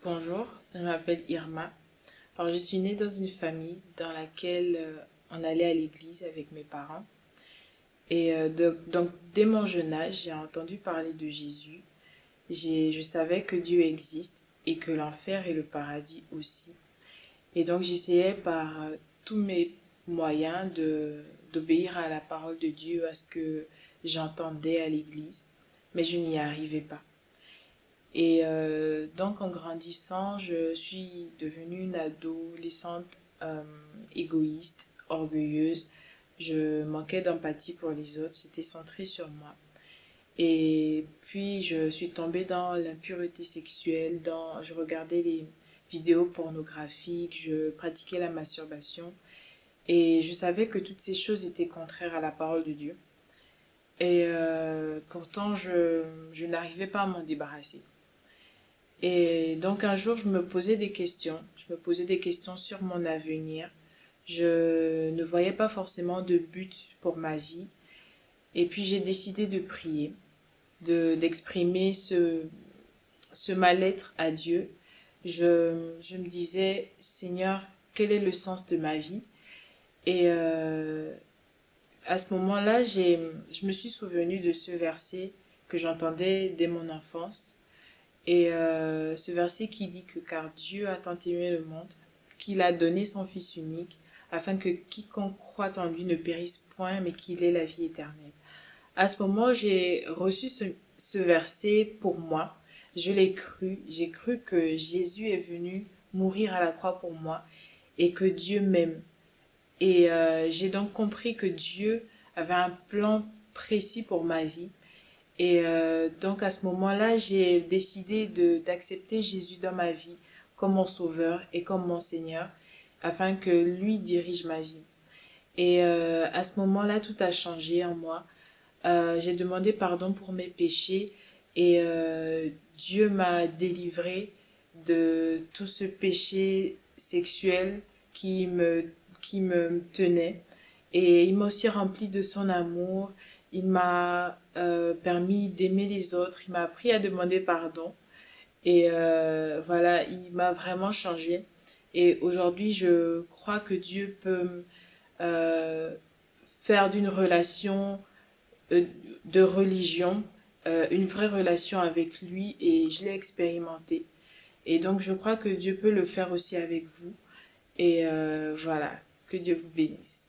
Bonjour, je m'appelle Irma. Alors, je suis née dans une famille dans laquelle on allait à l'église avec mes parents. Donc, dès mon jeune âge, j'ai entendu parler de Jésus. Je savais que Dieu existe et que l'enfer et le paradis aussi. Et donc, j'essayais par tous mes moyens d'obéir à la parole de Dieu, à ce que j'entendais à l'église, mais je n'y arrivais pas. Donc, en grandissant, je suis devenue une adolescente euh, égoïste, orgueilleuse. Je manquais d'empathie pour les autres, j'étais centrée sur moi. Et puis, je suis tombée dans l'impureté sexuelle, je regardais les vidéos pornographiques, je pratiquais la masturbation. Et je savais que toutes ces choses étaient contraires à la parole de Dieu. Pourtant, je n'arrivais pas à m'en débarrasser. Et donc un jour, je me posais des questions. Je me posais des questions sur mon avenir. Je ne voyais pas forcément de but pour ma vie. Et puis j'ai décidé de prier, d'exprimer ce mal-être à Dieu. Je me disais, Seigneur, quel est le sens de ma vie? Et à ce moment-là, je me suis souvenue de ce verset que j'entendais dès mon enfance. Ce verset qui dit que car Dieu a tant aimé le monde, qu'il a donné son Fils unique, afin que quiconque croit en lui ne périsse point, mais qu'il ait la vie éternelle. À ce moment, j'ai reçu ce verset pour moi. Je l'ai cru. J'ai cru que Jésus est venu mourir à la croix pour moi et que Dieu m'aime. J'ai donc compris que Dieu avait un plan précis pour ma vie donc à ce moment-là, j'ai décidé d'accepter Jésus dans ma vie comme mon sauveur et comme mon Seigneur, afin que lui dirige ma vie. À ce moment-là, tout a changé en moi. J'ai demandé pardon pour mes péchés Dieu m'a délivré de tout ce péché sexuel qui me, qui me tenait. Et il m'a aussi rempli de son amour. Il m'a permis d'aimer les autres. Il m'a appris à demander pardon. Voilà, il m'a vraiment changé. Et aujourd'hui, je crois que Dieu peut euh, faire d'une relation euh, de religion une vraie relation avec lui et je l'ai expérimenté. Et donc, je crois que Dieu peut le faire aussi avec vous. Voilà, que Dieu vous bénisse.